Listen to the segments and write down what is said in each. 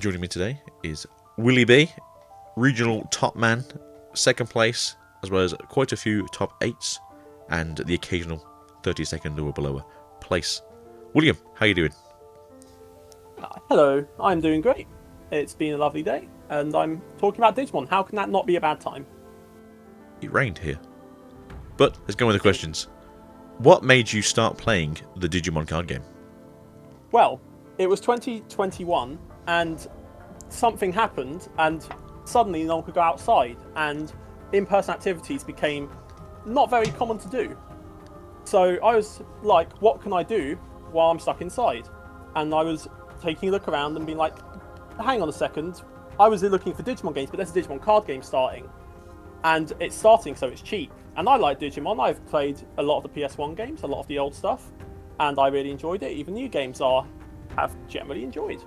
joining me today is Willie B, regional top man, second place, as well as quite a few top 8s, and the occasional 32nd or below place. William, how you doing? Hello, I'm doing great. It's been a lovely day, and I'm talking about Digimon. How can that not be a bad time? It rained here. But let's go with the questions. What made you start playing the Digimon card game? Well, it was 2021, and something happened, and suddenly no one could go outside, and in-person activities became not very common to do. So I was like, what can I do while I'm stuck inside? And I was taking a look around and being like, hang on a second, I was looking for Digimon games, but there's a Digimon card game starting. And it's starting, so it's cheap. And I like Digimon. I've played a lot of the PS1 games, a lot of the old stuff, and I really enjoyed it. Even new games have generally enjoyed.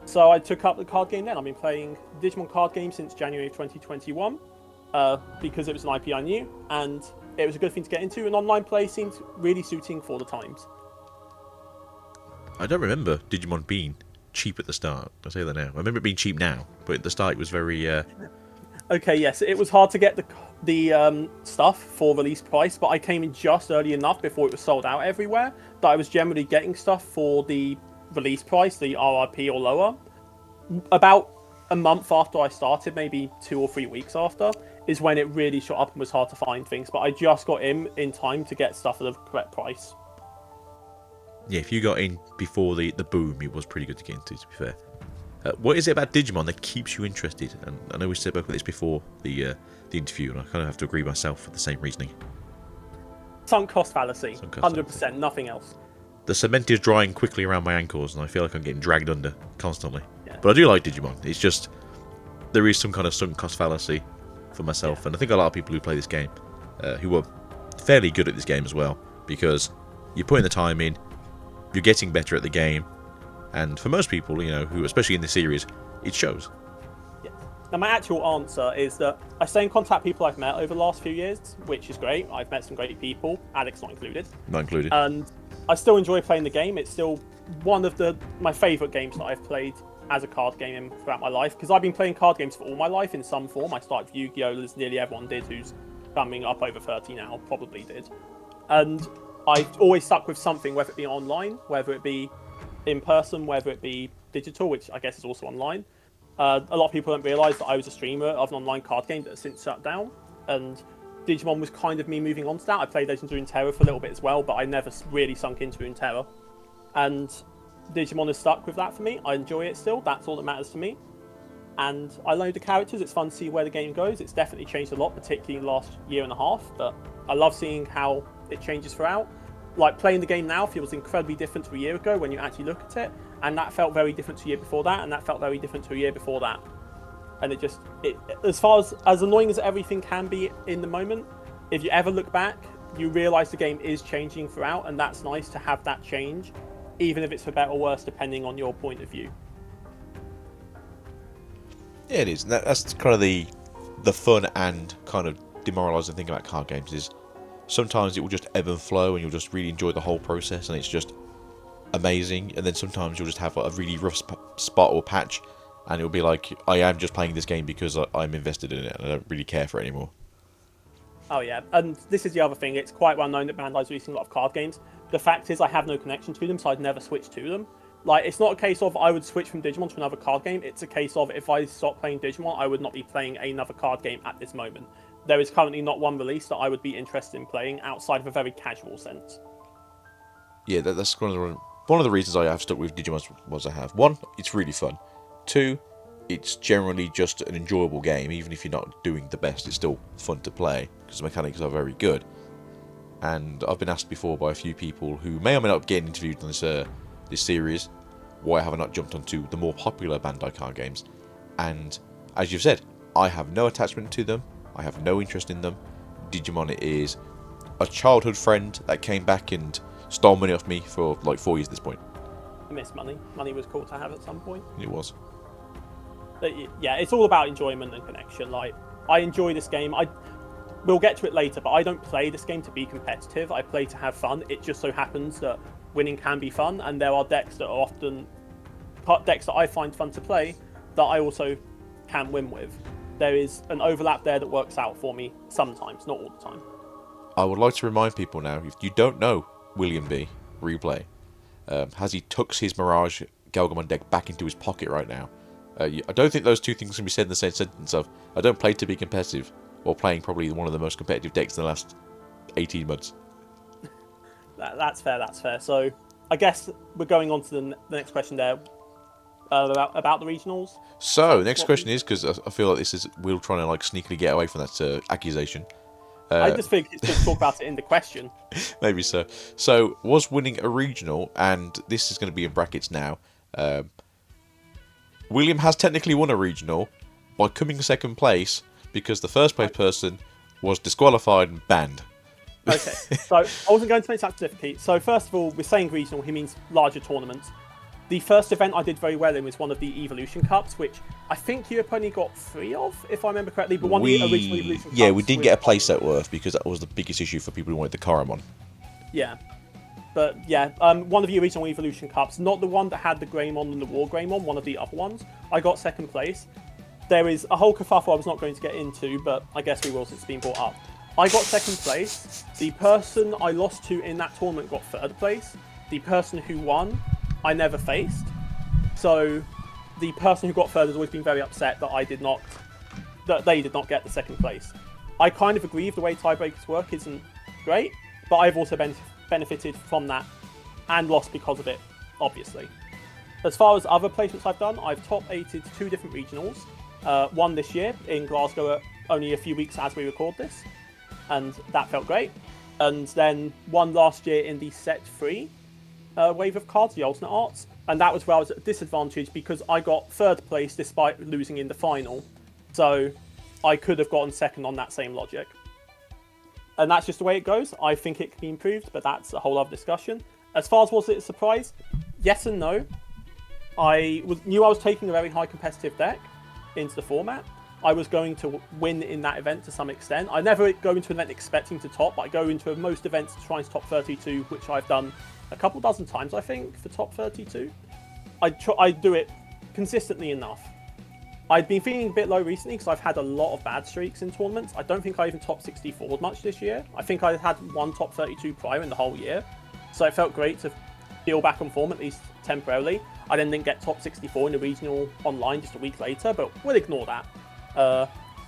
So I took up the card game then. I've been playing Digimon card game since January of 2021 because it was an IP I knew, and it was a good thing to get into, and online play seemed really suiting for the times. I don't remember Digimon being cheap at the start. I'll say that now. I remember it being cheap now, but at the start it was very... Okay, yes, it was hard to get the stuff for release price, but I came in just early enough before it was sold out everywhere that I was generally getting stuff for the release price, the RRP or lower. About a month after I started, maybe 2 or 3 weeks after, is when it really shot up and was hard to find things, but I just got in time to get stuff at the correct price. Yeah, if you got in before the boom, it was pretty good to get into, to be fair. What is it about Digimon that keeps you interested? And I know we spoke about this before the interview, and I kind of have to agree myself for the same reasoning. Sunk cost fallacy, 100%, nothing else. The cement is drying quickly around my ankles, and I feel like I'm getting dragged under constantly. Yeah. But I do like Digimon. It's just there is some kind of sunk cost fallacy for myself, and I think a lot of people who play this game, who are fairly good at this game as well, because you're putting the time in, you're getting better at the game. And for most people, you know, who especially in this series, it shows. Yes. Now, my actual answer is that I stay in contact with people I've met over the last few years, which is great. I've met some great people, Alex not included. Not included. And I still enjoy playing the game. It's still one of my favourite games that I've played as a card game throughout my life, because I've been playing card games for all my life in some form. I started with Yu-Gi-Oh! As nearly everyone did who's coming up over 30 now, probably did. And I've always stuck with something, whether it be online, whether it be in person, whether it be digital, which I guess is also online. A lot of people don't realise that I was a streamer of an online card game that has since shut down, and Digimon was kind of me moving on to that. I played Legends of Runeterra for a little bit as well, but I never really sunk into Runeterra. And Digimon has stuck with that for me. I enjoy it still. That's all that matters to me. And I load the characters. It's fun to see where the game goes. It's definitely changed a lot, particularly in the last year and a half, but I love seeing how it changes throughout. Like, playing the game now feels incredibly different to a year ago when you actually look at it, and that felt very different to a year before that, and that felt very different to a year before that. And it as far as annoying as everything can be in the moment, if you ever look back, you realise the game is changing throughout, and that's nice to have that change, even if it's for better or worse, depending on your point of view. Yeah, it is. That's kind of the fun and kind of demoralising thing about card games is sometimes it will just ebb and flow, and you'll just really enjoy the whole process, and it's just amazing. And then sometimes you'll just have a really rough spot or patch, and it'll be like, I am just playing this game because I'm invested in it, and I don't really care for it anymore. Oh yeah, and this is the other thing. It's quite well known that Bandai's releasing a lot of card games. The fact is, I have no connection to them, so I'd never switch to them. Like, it's not a case of I would switch from Digimon to another card game. It's a case of if I stopped playing Digimon, I would not be playing another card game at this moment. There is currently not one release that I would be interested in playing outside of a very casual sense. Yeah, that's one of the reasons I have stuck with Digimon was I have. 1, it's really fun. 2, it's generally just an enjoyable game. Even if you're not doing the best, it's still fun to play because the mechanics are very good. And I've been asked before by a few people who may or may not get interviewed on this series, why have I not jumped onto the more popular Bandai card games? And as you've said, I have no attachment to them. I have no interest in them. Digimon is a childhood friend that came back and stole money off me for like 4 years at this point. I miss money. Money was cool to have at some point. It was. But yeah, it's all about enjoyment and connection. Like, I enjoy this game. We'll get to it later, but I don't play this game to be competitive. I play to have fun. It just so happens that winning can be fun, and there are decks that are often decks that I find fun to play that I also can win with. There is an overlap there that works out for me sometimes, not all the time. I would like to remind people now, if you don't know William B. Replay, has he tucks his Mirage Galgamon deck back into his pocket right now. I don't think those two things can be said in the same sentence of, I don't play to be competitive, or playing probably one of the most competitive decks in the last 18 months. That's fair. So I guess we're going on to the next question there about the regionals. So, next question is, because I feel like this is Will trying to like sneakily get away from that accusation. I just figured it's good to talk about it in the question. Maybe so. So, was winning a regional, and this is going to be in brackets now, William has technically won a regional by coming second place because the first place person was disqualified and banned. Okay, so I wasn't going to make that specifically. So first of all, we're saying regional, he means larger tournaments. The first event I did very well in was one of the Evolution Cups, which I think Europe only got 3 of, if I remember correctly. But one of the original Evolution Cups. Yeah, we didn't get a playset worth because that was the biggest issue for people who wanted the Karamon. Yeah. But yeah, one of the original Evolution Cups, not the one that had the Greymon and the War Greymon, one of the other ones. I got second place. There is a whole kerfuffle I was not going to get into, but I guess we will since it's been brought up. I got second place. The person I lost to in that tournament got third place. The person who won, I never faced. So the person who got third has always been very upset that they did not get the second place. I kind of agree with the way tiebreakers work isn't great, but I've also benefited from that and lost because of it, obviously. As far as other placements I've done, I've top 8'd 2 different regionals. One this year in Glasgow, only a few weeks as we record this, and that felt great. And then one last year in the set 3 wave of cards, the alternate arts, and that was where I was at a disadvantage because I got third place despite losing in the final. So I could have gotten second on that same logic. And that's just the way it goes. I think it can be improved, but that's a whole other discussion. As far as was it a surprise? Yes and no. I knew I was taking a very high competitive deck into the format. I was going to win in that event to some extent. I never go into an event expecting to top, but I go into most events trying to top 32, which I've done a couple dozen times, I think, for top 32. I do it consistently enough. I'd been feeling a bit low recently because I've had a lot of bad streaks in tournaments. I don't think I even top 64 much this year. I think I had one top 32 prior in the whole year. So it felt great to feel back on form, at least temporarily. I then didn't get top 64 in the regional online just a week later, but we'll ignore that.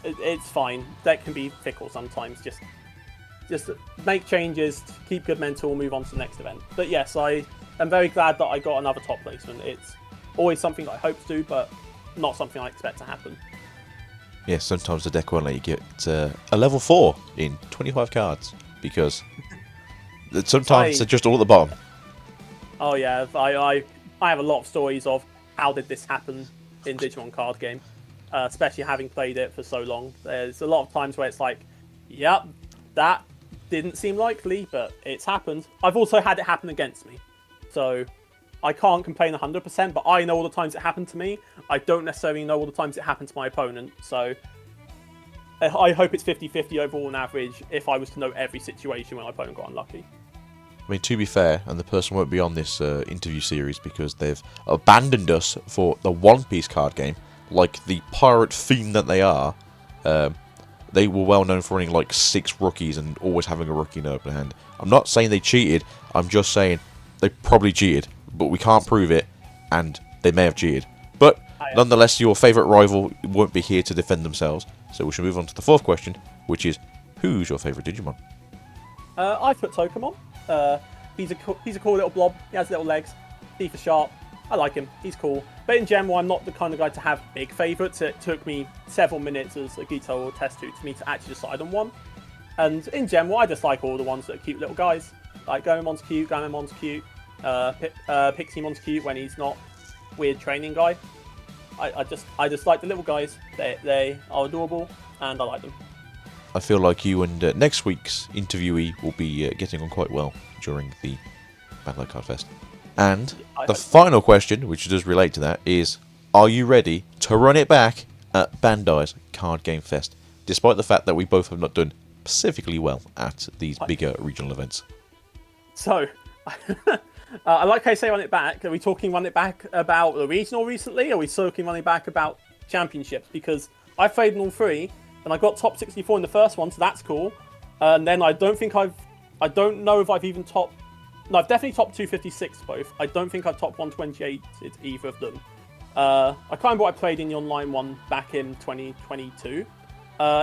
It's fine. Deck can be fickle sometimes. Just make changes, keep good mental, move on to the next event. But yes, I am very glad that I got another top placement. It's always something I hope to, but not something I expect to happen. Yeah, sometimes the deck won't let you get a level 4 in 25 cards because sometimes they're just all at the bottom. Oh yeah, I have a lot of stories of how did this happen in Digimon card game, especially having played it for so long. There's a lot of times where it's like, yep, that didn't seem likely, but it's happened. I've also had it happen against me, so I can't complain 100%, but I know all the times it happened to me. I don't necessarily know all the times it happened to my opponent, so I hope it's 50-50 overall on average if I was to know every situation when my opponent got unlucky. I mean, to be fair, and the person won't be on this interview series because they've abandoned us for the One Piece card game, like the pirate fiend that they are. They were well known for running like 6 rookies and always having a rookie in open hand. I'm not saying they cheated, I'm just saying they probably cheated, but we can't prove it, and they may have cheated. But nonetheless, your favourite rival won't be here to defend themselves, so we should move on to the 4th question, which is, who's your favourite Digimon? I put Tokamon. He's a cool little blob. He has little legs. Teeth are sharp. I like him. He's cool. But in general, I'm not the kind of guy to have big favourites. It took me several minutes, as Agito will attest to me to actually decide on one. And in general, I just like all the ones that are cute little guys. Like Goemon's cute, Gamamon's cute, Pixiemon's cute when he's not weird training guy. I just like the little guys. They are adorable, and I like them. I feel like you and next week's interviewee will be getting on quite well during the Bandai Card Fest. And the final question, which does relate to that, is, are you ready to run it back at Bandai's Card Game Fest, despite the fact that we both have not done specifically well at these bigger regional events? So, I like how you say run it back. Are we talking run it back about the regional recently? Or are we talking running back about championships? Because I played in all three, and I got top 64 in the first one, so that's cool. And then I don't know if I've even topped. No, I've definitely topped 256 both. I don't think I've topped 128 either of them. I can't remember what I played in the online one back in 2022.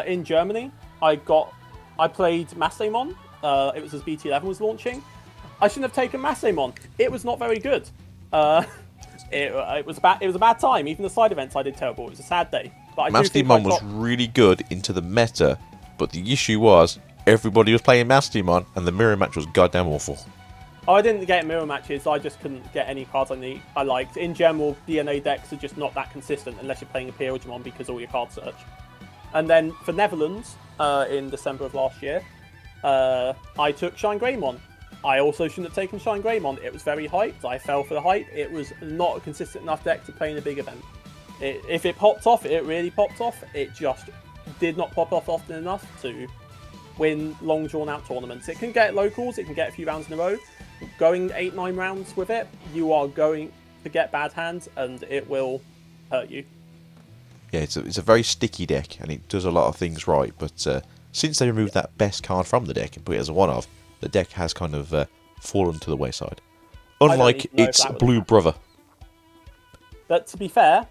In Germany, I played Massaimon. It was as BT11 was launching. I shouldn't have taken Massaimon. It was not very good. It was a bad time. Even the side events I did terrible. It was a sad day. But Massaimon was really good into the meta, but the issue was everybody was playing Massaimon, and the mirror match was goddamn awful. Oh, I didn't get mirror matches. I just couldn't get any cards I liked. In general, DNA decks are just not that consistent unless you're playing a Digimon because all your card search. And then for Netherlands, in December of last year, I took Shine Greymon. I also shouldn't have taken Shine Greymon. It was very hyped. I fell for the hype. It was not a consistent enough deck to play in a big event. If it popped off, it really popped off. It just did not pop off often enough to win long drawn-out tournaments. It can get locals. It can get a few rounds in a row. Going 8-9 rounds with it, you are going to get bad hands, and it will hurt you. Yeah, it's a very sticky deck, and it does a lot of things right, but since they removed that best card from the deck and put it as a one-of, the deck has kind of fallen to the wayside. Unlike its blue brother. But to be fair,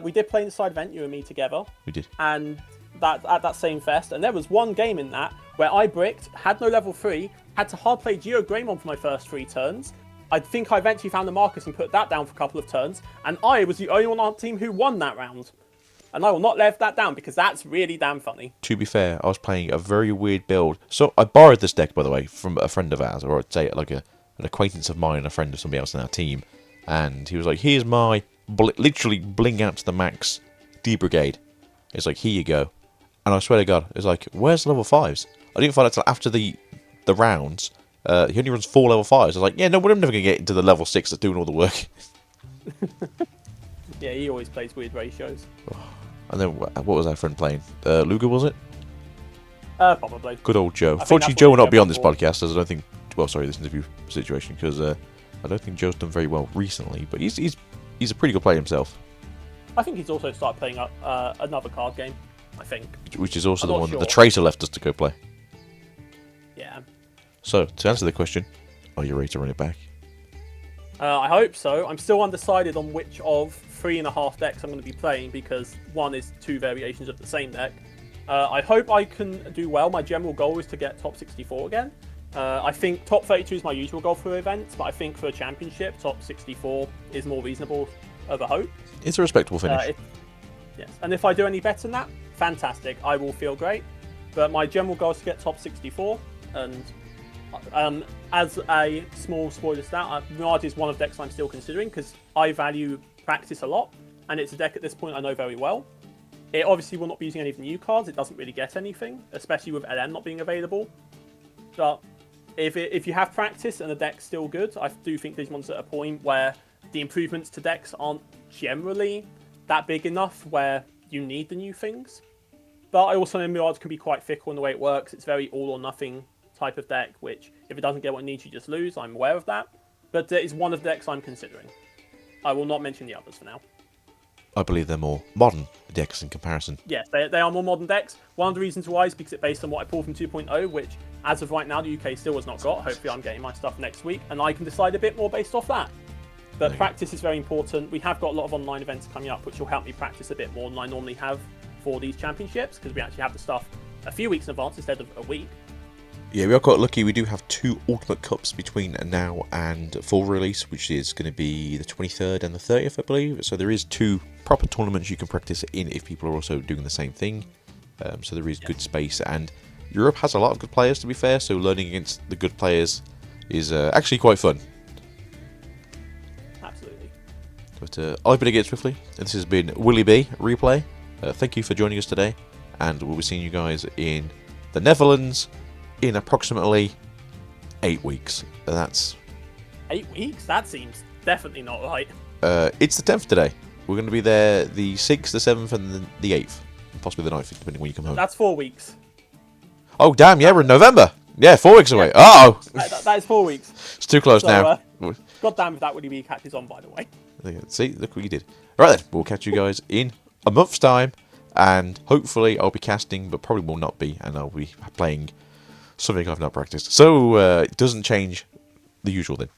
we did play in the side event, you and me together. We did. And at that same fest, and there was one game in that where I bricked, had no level 3, had to hard play Geo Greymon for my first 3 turns. I think I eventually found the Marcus and put that down for a couple of turns, and I was the only one on our team who won that round. And I will not let that down because that's really damn funny. To be fair, I was playing a very weird build. So I borrowed this deck, by the way, from a friend of ours, or I'd say like an acquaintance of mine, a friend of somebody else in our team. And he was like, here's my, literally bling out to the max D-Brigade. It's like, here you go. And I swear to God, it's like, where's level 5s? I didn't find out until after the rounds. He only runs 4 level 5s. I was like, yeah, no, we're never going to get into the level 6 that's doing all the work. Yeah, he always plays weird ratios. And then, what was our friend playing? Luger, was it? Probably. Good old Joe. Fortunately, Joe will not be on this podcast, as I don't think... Well, sorry, this interview situation, because I don't think Joe's done very well recently, but he's a pretty good player himself. I think he's also started playing another card game, I think. Which is also the one that the traitor left us to go play. Yeah. So, to answer the question, are you ready to run it back? I hope so. I'm still undecided on which of 3.5 decks I'm going to be playing because one is 2 variations of the same deck. I hope I can do well. My general goal is to get top 64 again. I think top 32 is my usual goal for events, but I think for a championship, top 64 is more reasonable of a hope. It's a respectable finish. Yes, and if I do any better than that, fantastic. I will feel great. But my general goal is to get top 64, and as a small spoiler stat, Mirage is one of the decks I'm still considering because I value practice a lot, and it's a deck at this point I know very well. It obviously will not be using any of the new cards. It doesn't really get anything, especially with LM not being available. But if you have practice and the deck's still good, I do think Digimon's at a point where the improvements to decks aren't generally that big enough where you need the new things. But I also know Mirage can be quite fickle in the way it works. It's very all or nothing type of deck, which if it doesn't get what it needs, you just lose. I'm aware of that. But it is one of the decks I'm considering. I will not mention the others for now. I believe they're more modern decks in comparison. Yes, they are more modern decks. One of the reasons why is because it's based on what I pulled from 2.0, which, as of right now, the UK still has not got. Hopefully I'm getting my stuff next week, and I can decide a bit more based off that. But practice is very important. We have got a lot of online events coming up, which will help me practice a bit more than I normally have for these championships, because we actually have the stuff a few weeks in advance instead of a week. Yeah, we are quite lucky. We do have 2 Ultimate Cups between now and full release, which is going to be the 23rd and the 30th, I believe. So there is 2 proper tournaments you can practice in if people are also doing the same thing. So there is good space, and Europe has a lot of good players, to be fair, so learning against the good players is actually quite fun. Absolutely. But I've been against Swiftly, and this has been Willie B Replay. Thank you for joining us today, and we'll be seeing you guys in the Netherlands in approximately 8 weeks. That's 8 weeks? That seems definitely not right. It's the 10th today. We're going to be there the 6th, the 7th, and the 8th. And possibly the 9th, depending when you come home. That's 4 weeks. Oh, damn, yeah, we're in November. Yeah, 4 weeks away. Uh-oh! That is 4 weeks. It's too close now. God damn if that would be catches on, by the way. See, look what you did. Right then, we'll catch you guys in a month's time, and hopefully I'll be casting, but probably will not be, and I'll be playing something I've not practiced. So it doesn't change the usual then.